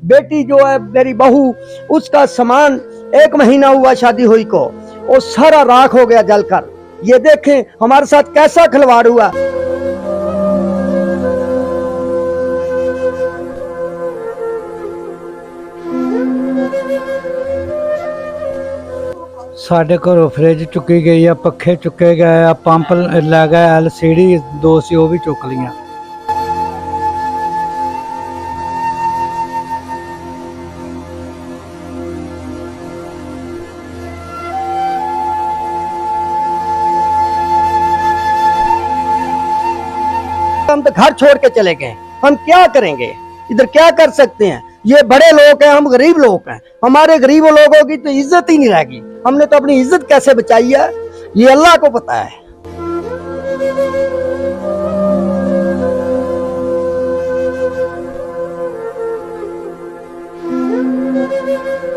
बेटी जो है मेरी बहू, उसका सामान 1 महीना हुआ शादी हुई को, वो सारा राख हो गया जलकर। ये देखें हमारे साथ कैसा खिलवाड़ हुआ। साढ़े घरों फ्रिज चुकी गई है, पखे चुके गए, पंप लै गए, LCD 2 सी वो भी चुक लिया। हम तो घर छोड़ के चले गए, हम क्या करेंगे, इधर क्या कर सकते हैं। ये बड़े लोग हैं, हम गरीब लोग हैं। हमारे गरीब लोगों की तो इज्जत ही नहीं रहेगी। हमने तो अपनी इज्जत कैसे बचाई है, ये अल्लाह को पता है।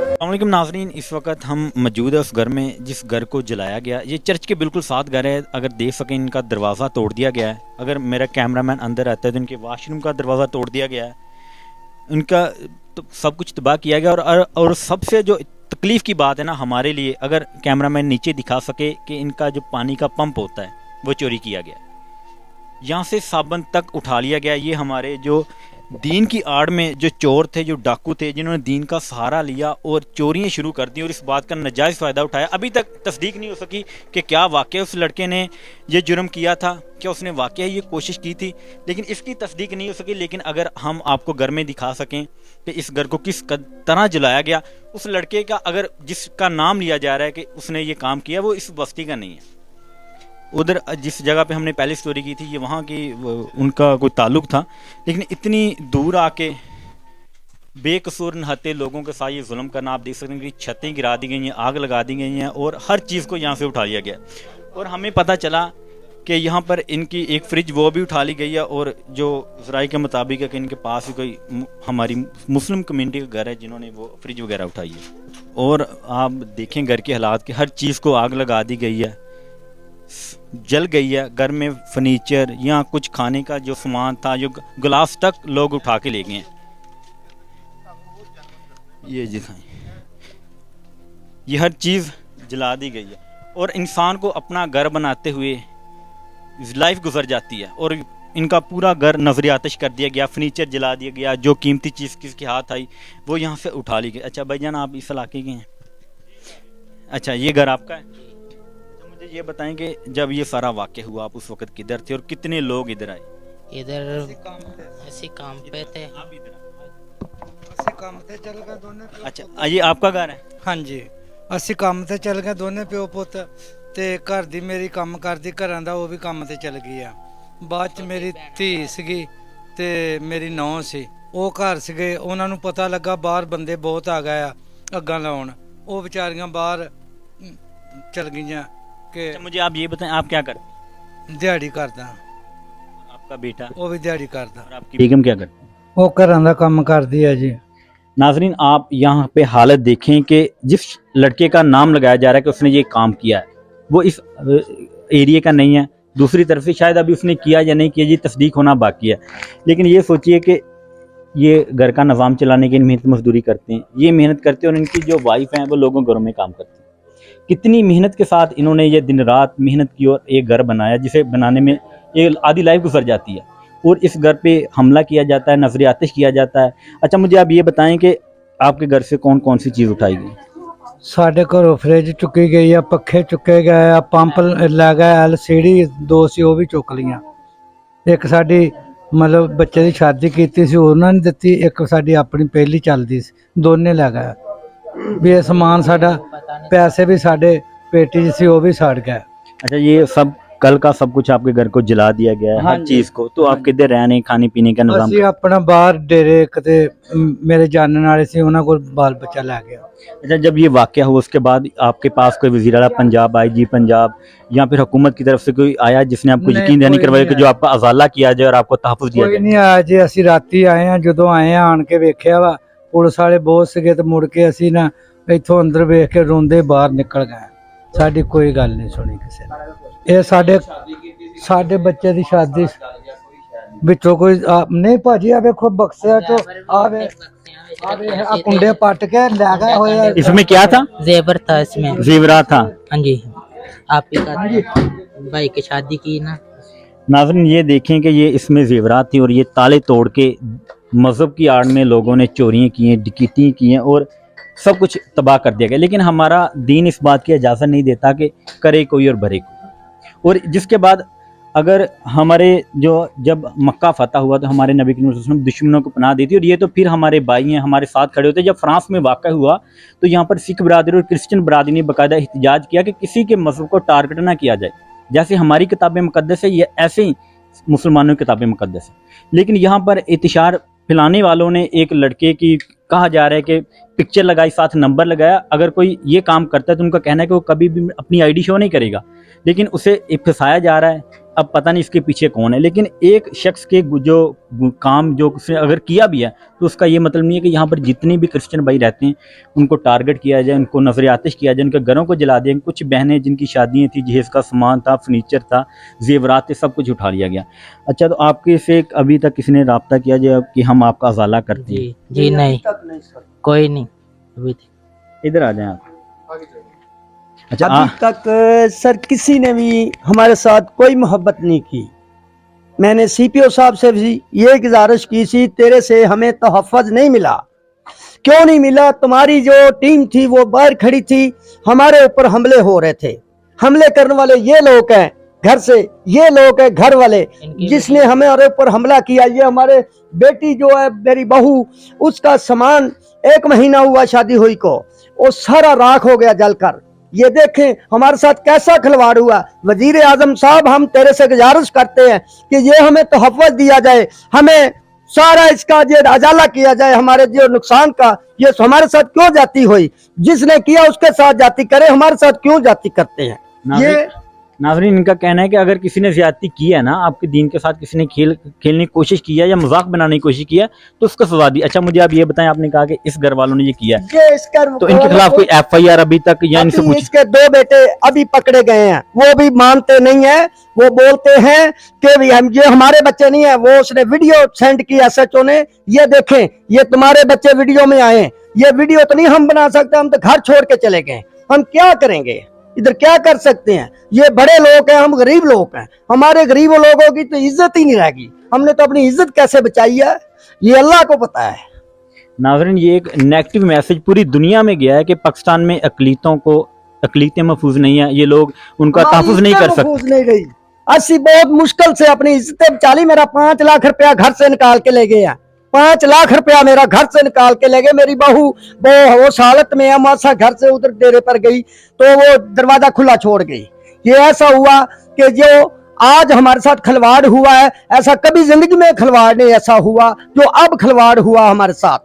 अस्सलामुअलैकुम नाज़रीन, इस वक्त हम मौजूद है उस घर में जिस घर को जलाया गया। ये चर्च के बिल्कुल साथ घर है। अगर देख सकें, इनका दरवाज़ा तोड़ दिया गया है। अगर मेरा कैमरामैन अंदर आता है तो इनके वाशरूम का दरवाज़ा तोड़ दिया गया है। इनका तो सब कुछ तबाह किया गया। और सबसे जो तकलीफ़ की बात है ना हमारे लिए, अगर कैमरामैन नीचे दिखा सके कि इनका जो पानी का पंप होता है वो चोरी किया गया। यहाँ से साबन तक उठा लिया गया। ये हमारे जो दीन की आड़ में जो चोर थे, जो डाकू थे, जिन्होंने दीन का सहारा लिया और चोरियां शुरू कर दी और इस बात का नाजायज़ फ़ायदा उठाया। अभी तक तस्दीक नहीं हो सकी कि क्या वाकई उस लड़के ने ये जुर्म किया था, क्या उसने वाकई ये कोशिश की थी, लेकिन इसकी तस्दीक नहीं हो सकी। लेकिन अगर हम आपको घर में दिखा सकें कि इस घर को किस तरह जलाया गया, उस लड़के का अगर जिसका नाम लिया जा रहा है कि उसने ये काम किया, वो इस बस्ती का नहीं है। उधर जिस जगह पे हमने पहले स्टोरी की थी, ये वहाँ की उनका कोई ताल्लुक था, लेकिन इतनी दूर आके बेकसूर नहाते लोगों के साथ ये जुल्म करना, आप देख सकते हैं कि छतें गिरा दी गई हैं, आग लगा दी गई हैं और हर चीज़ को यहाँ से उठा लिया गया। और हमें पता चला कि यहाँ पर इनकी एक फ्रिज वो भी उठा ली गई है। और जो ज़राए के मुताबिक है कि इनके पास भी कोई हमारी मुस्लिम कम्युनिटी का घर है जिन्होंने वो फ्रिज वगैरह उठाई है। और आप देखें घर के हालात के, हर चीज़ को आग लगा दी गई है, जल गई है। घर में फर्नीचर या कुछ खाने का जो सामान था, जो गिलास तक लोग उठा के ले गए हैं। ये दिखाएं, ये हर चीज़ जला दी गई है। और इंसान को अपना घर बनाते हुए लाइफ गुजर जाती है और इनका पूरा घर नजर आतिश कर दिया गया, फर्नीचर जला दिया गया, जो कीमती चीज़ किसके हाथ आई वो यहाँ से उठा ली गई। अच्छा भाईजान, आप इस इलाके के हैं? अच्छा, ये घर आपका है? मुझे ये बताएं कि जब ये सारा वाक़या हुआ, आप उस वक्त किधर थे और कितने लोग इधर आए? इधर ऐसे काम पे थे। आप इधर ਅਸੀਂ ਕੰਮ ਤੇ ਚੱਲ ਗਏ ਦੋਨੇ ਪਿਓ। अच्छा, ये आपका घर है? ਹਾਂਜੀ, ਅਸੀਂ ਕੰਮ ਤੇ ਚੱਲ ਗਏ ਦੋਨੇ ਪਿਓ ਪੁੱਤ, ਤੇ ਘਰ ਦੀ ਮੇਰੀ ਕੰਮ ਕਰਦੀ ਘਰਾਂ ਦਾ ਉਹ ਵੀ ਕੰਮ ਤੇ ਚੱਲ ਗਈ ਆ। ਬਾਅਦ ਚ ਮੇਰੀ ਧੀ ਸੀਗੀ ਤੇ ਮੇਰੀ ਨੌਂ ਸੀ, ਉਹ ਘਰ ਸੀਗੇ। ਉਹਨਾਂ ਨੂੰ ਪਤਾ ਲੱਗਾ ਬਾਹਰ ਬੰਦੇ ਬਹੁਤ ਆ ਗਏ ਆ ਅੱਗਾਂ ਲਾਉਣ, ਉਹ ਵਿਚਾਰੀਆਂ ਬਾਹਰ ਚੱਲ ਗਈਆਂ ਕਿ अच्छा, मुझे आप ये बताएं, आप क्या करते ਦਿਹਾੜੀ ਕਰਦਾ। हैं? आपका बेटा ਉਹ ਵੀ ਦਿਹਾੜੀ ਕਰਦਾ। और आपकी बेगम क्या करती है? ਉਹ ਘਰਾਂ ਦਾ ਕੰਮ ਕਰਦੀ ਆ ਜੀ। नाजरीन, आप यहाँ पे हालत देखें कि जिस लड़के का नाम लगाया जा रहा है कि उसने ये काम किया है, वो इस एरिया का नहीं है। दूसरी तरफ से शायद अभी उसने किया या नहीं किया, ये तस्दीक होना बाकी है। लेकिन ये सोचिए कि ये घर का निज़ाम चलाने की मेहनत मजदूरी करते हैं, ये मेहनत करते हैं और इनकी जो वाइफ हैं वो लोगों घरों में काम करती हैं। कितनी मेहनत के साथ इन्होंने ये दिन रात मेहनत की और एक घर बनाया, जिसे बनाने में एक आधी लाइफ गुजर जाती है। और इस घर पे हमला किया जाता है, नजर आतिश किया जाता है। अच्छा, मुझे आप ये बताएं कि आपके घर से कौन कौन सी चीज़ उठाई गई? ਸਾਡੇ ਘਰੋਂ ਫ੍ਰਿਜ ਚੁੱਕੀ ਗਈ ਆ, ਪੱਖੇ ਚੁੱਕੇ ਗਏ ਆ, ਪੰਪ ਲੈ ਗਏ, LCD 2 ਸੀ ਉਹ ਵੀ ਚੁੱਕ ਲੀਆਂ। ਇੱਕ ਸਾਡੀ ਮਤਲਬ ਬੱਚੇ ਦੀ ਸ਼ਾਦੀ ਕੀਤੀ ਸੀ, ਉਹਨਾਂ ਨੇ ਦਿੱਤੀ। ਇੱਕ ਸਾਡੀ ਆਪਣੀ ਪਹਿਲੀ ਚੱਲਦੀ ਸੀ, ਦੋਨੇ ਲੈ ਗਏ। ਵੀ ਇਹ ਸਮਾਨ ਸਾਡਾ, ਪੈਸੇ ਵੀ ਸਾਡੇ ਪੇਟੀ 'ਚ ਸੀ ਉਹ ਵੀ ਸੜ ਗਏ। अच्छा, ये सब कल का सब कुछ आपके घर को जला दिया गया है, हाँ हर जी। चीज़ को। तो आप किधर रहने खाने पीने का निज़ाम? ਅਸੀਂ ਆਪਣਾ ਬਾਹਰ ਡੇਰੇ ਕਿਤੇ ਮੇਰੇ ਜਾਣਨ ਵਾਲੇ ਸੀ, ਉਹਨਾਂ ਕੋਲ ਬਾਲ ਬੱਚਾ ਲੈ ਗਿਆ। अच्छा, जब ये वाक़या हुआ उसके बाद आपके पास कोई वज़ीर आला पंजाब, IG पंजाब या फिर हुकूमत की तरफ से कोई आया जिसने आपको नहीं, यकीन दहानी कोई करवाया नहीं कि जो आपका अजाला किया जाए और आपको तहफ़्फ़ुज़ दिया ਕੋਈ जाए? ਨਹੀਂ ਆਇਆ ਜੀ। ਅਸੀਂ ਰਾਤੀ ਆਏ ਆ, ਜਦੋਂ ਆਏ ਆ ਆਣ ਕੇ ਵੇਖਿਆ ਵਾ ਪੁਲਿਸ ਵਾਲੇ ਬਹੁਤ ਸੀਗੇ, ਤੇ ਮੁੜ ਕੇ ਅਸੀਂ ਨਾ ਇੱਥੋਂ ਅੰਦਰ ਵੇਖ ਕੇ ਰੋਂਦੇ ਬਾਹਰ ਨਿਕਲ ਗਏ। ਸਾਡੀ ਕੋਈ ਗੱਲ ਨਹੀਂ ਸੁਣੀ ਕਿਸੇ ਨੇ। ਇਹ ਸਾਡੇ ਬੱਚੇ ਦੀ ਸ਼ਾਦੀ ਵਿੱਚੋਂ ਕੋਈ ਨਹੀਂ ਭਾਜੀ, ਆ ਵੇਖੋ ਬਕਸਿਆ ਚੋਂ, ਆ ਵੇ कुंडे पट के ले गए हुए। इसमें क्या था? जेवर था इसमें। जेवरात था। हाँ जी, आप ही का भाई की शादी की ना। नाज़रीन ये देखें कि ये इसमें जेवरात थी और ये ताले तोड़ के मज़हब की आड़ में लोगों ने चोरियाँ की हैं, डकैती की हैं और सब कुछ तबाह कर दिया गया। लेकिन हमारा दीन इस बात की इजाज़त नहीं देता कि करे कोई और भरे कोई। और जिसके बाद अगर हमारे जो जब मक्का फतह हुआ तो हमारे नबी करीम सल्लल्लाहु अलैहि वसल्लम दुश्मनों को पनाह दी थी और ये तो फिर हमारे भाई हैं, हमारे साथ खड़े होते। जब फ्रांस में वाक़ा हुआ तो यहाँ पर सिख बरादरी और क्रिश्चियन बरादरी ने बाकायदा एहतजाज किया कि किसी के मज़हब को टारगेट ना किया जाए। जैसे हमारी किताबें मुक़द्दस है, ये ऐसे ही मुसलमानों की किताबें मुक़द्दस है। लेकिन यहाँ पर इंतशार फैलाने वालों ने एक लड़के की कहा जा रहा है कि पिक्चर लगाई, साथ नंबर लगाया। अगर कोई ये काम करता है तो उनका कहना है कि वो कभी भी अपनी आईडी शो नहीं करेगा, लेकिन उसे फंसाया जा रहा है। अब पता नहीं इसके पीछे कौन है, लेकिन एक शख्स के जो काम जो उसने अगर किया भी है तो उसका ये मतलब नहीं है कि यहाँ पर जितने भी क्रिश्चियन भाई रहते हैं उनको टारगेट किया जाए, उनको नजर आतिश किया जाए, उनके घरों को जला दिया। कुछ बहनें जिनकी शादियाँ थी, जहेज़ का सामान था, फर्नीचर था, जेवरात थे, सब कुछ उठा लिया गया। अच्छा, तो आपके से अभी तक किसी ने रब्ता किया जाए कि हम आपका अजाला करते हैं? जी नहीं, कोई नहीं अभी तक। इधर आ जाए आप। अच्छा, अभी तक सर किसी ने भी हमारे साथ कोई मोहब्बत नहीं की। मैंने सीपीओ साहब से भी ये गुजारिश की थी, तेरे से हमें तहफ़्फ़ुज़ नहीं मिला। क्यों नहीं मिला? तुम्हारी जो टीम थी वो बाहर खड़ी थी, हमारे ऊपर हमले हो रहे थे। हमले करने वाले ये लोग हैं घर से, ये लोग हैं घर वाले, जिसने हमारे ऊपर हमला किया। ये हमारे बेटी जो है, मेरी बहू, उसका सामान 1 महीना हुआ शादी हुई को, वो सारा राख हो गया जलकर। ये देखें हमारे साथ कैसा खिलवाड़ हुआ। वजीर आजम साहब, हम तेरे से गुजारिश करते हैं कि ये हमें तहफ़्फ़ुज़ दिया जाए, हमें सारा इसका ये अजाला किया जाए, हमारे जो नुकसान का। ये हमारे साथ क्यों जाती हुई? जिसने किया उसके साथ जाती करे, हमारे साथ क्यों जाती करते हैं? ये नाज़रीन इनका कहना है कि अगर किसी ने ज्यादती की है ना, आपके दीन के साथ किसी ने खेलने की कोशिश की है या मजाक बनाने की कोशिश की है तो उसको सजा दी। अच्छा, मुझे आप ये बताएं, आपने कहा कि इस घर वालों ने ये किया है, तो इनके खिलाफ कोई FIR अभी तक या इनसे कुछ? इसके 2 बेटे अभी पकड़े गए हैं, वो भी मानते नहीं है। वो बोलते हैं कि भी हम, ये हमारे बच्चे नहीं है। वो उसने वीडियो सेंड की SHO ने, ये देखें ये तुम्हारे बच्चे वीडियो में आए। ये वीडियो तो नहीं हम बना सकते, हम तो घर छोड़ के चले गए, हम क्या करेंगे? इधर क्या कर सकते हैं? ये बड़े लोग हैं, हम गरीब लोग हैं। हमारे गरीब लोगों की तो इज्जत ही नहीं रहेगी। हमने तो अपनी इज्जत कैसे बचाई है ये अल्लाह को पता है। नाज़रीन ये एक नेगेटिव मैसेज पूरी दुनिया में गया है कि पाकिस्तान में अकलीतें महफूज नहीं है, ये लोग उनका तहफ़्फ़ुज़ नहीं कर सकते। नहीं रही। 80 बहुत मुश्किल से अपनी इज्जतें बचा ली। मेरा 5 लाख रुपया घर से निकाल के ले गए। 5 लाख रुपया मेरा घर से निकाल के ले गए। मेरी बहू वो उस हालत में है, मासा घर से उधर डेरे पर गई तो वो दरवाजा खुला छोड़ गई। ये ऐसा हुआ कि जो आज हमारे साथ खिलवाड़ हुआ है, ऐसा कभी जिंदगी में खिलवाड़ नहीं ऐसा हुआ जो अब खिलवाड़ हुआ हमारे साथ।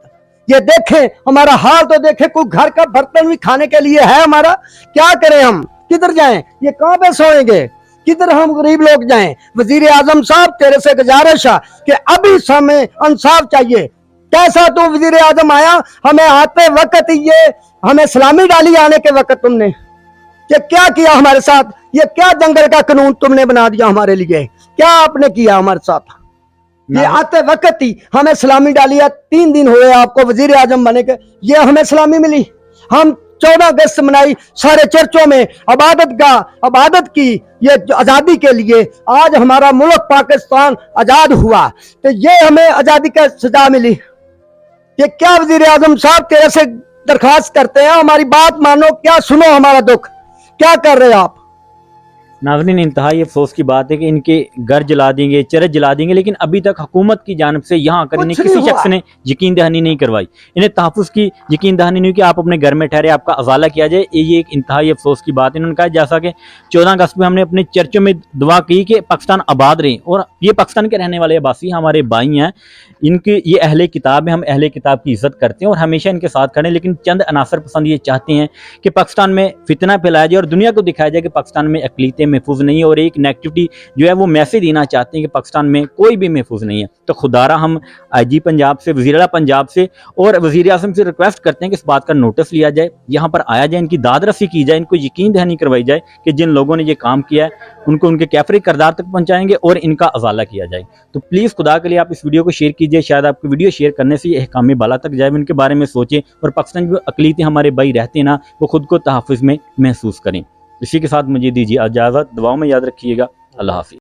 ये देखें हमारा हाल तो देखें, कोई घर का बर्तन भी खाने के लिए है हमारा? क्या करें हम? किधर जाएं? ये कहां पे सोएंगे? किधर हम गरीब लोग जाएं? वजीर आजम साहब तेरे से गुजारिश है कि अभी समय इंसाफ चाहिए। कैसा तू वजीर आजम आया, हमें आते वक्त ये हमें सलामी डाली आने के वक्त तुमने ये क्या किया हमारे साथ? ये क्या जंगल का कानून तुमने बना दिया हमारे लिए? क्या आपने किया हमारे साथ? ये आते वक्त ही हमें सलामी डाली है। 3 दिन हुए आपको वजीर आजम बने के, ये हमें सलामी मिली। हम 14 अगस्त मनाई, सारे चर्चों में अबादत की ये आजादी के लिए। आज हमारा मुल्क पाकिस्तान आजाद हुआ तो ये हमें आजादी का सजा मिली। ये क्या वजीर आजम साहब तेरे से दरखास्त करते हैं, हमारी बात मानो, क्या सुनो हमारा दुख। क्या कर रहे हैं आप? नाज़रीन इंतहाई अफसोस की बात है कि इनके घर जला देंगे, चर्च जला देंगे, लेकिन अभी तक हुकूमत की जानिब से यहाँ आकर इन्हें किसी शख्स ने यकीन दहानी नहीं करवाई। इन्हें तहफ़्फ़ुज़ की यकीन दहानी नहीं कि आप अपने घर में ठहरे, आपका अजाला किया जाए। ये एक इंतहाई अफसोस की बात है। इन्होंने कहा जैसा कि 14 अगस्त में हमने अपने चर्चों में दुआ की कि पाकिस्तान आबाद रहे, और ये पाकिस्तान के रहने वाले अबासी हमारे भाई हैं, इनके ये अहले किताब है, हम अहले किताब की इज़्ज़त करते हैं और हमेशा इनके साथ खड़े। लेकिन चंद अनासर पसंद ये चाहते हैं कि पाकिस्तान में फितना फैलाया जाए और दुनिया को दिखाया जाए कि पाकिस्तान में अक़लीतें महफूज नहीं है, और एक नेगेटिविटी जो है वो मैसेज देना चाहते हैं कि पाकिस्तान में कोई भी महफूज नहीं है। तो खुदारा हम IG पंजाब से, वज़ीर आला पंजाब से और वज़ीर आज़म से रिक्वेस्ट करते हैं कि इस बात का नोटिस लिया जाए, यहाँ पर आया जाए, इनकी दादरसी की जाए, इनको यकीन दहानी करवाई जाए कि जिन लोगों ने ये काम किया है उनको उनके कैफरी किरदार तक पहुँचाएंगे और इनका अजाला किया जाए। तो प्लीज़ खुदा के लिए आप इस वीडियो को शेयर कीजिए, शायद आपकी वीडियो शेयर करने से अहकाम बाला तक जाए, उनके बारे में सोचें और पाकिस्तान जो अकलीती हमारे भाई रहते हैं ना, वो खुद को तहफ़्फ़ुज़ में महसूस करें। इसी के साथ मुझे दीजिए इजाज़त, दुआओं में याद रखिएगा। अल्लाह हाफ़िज़।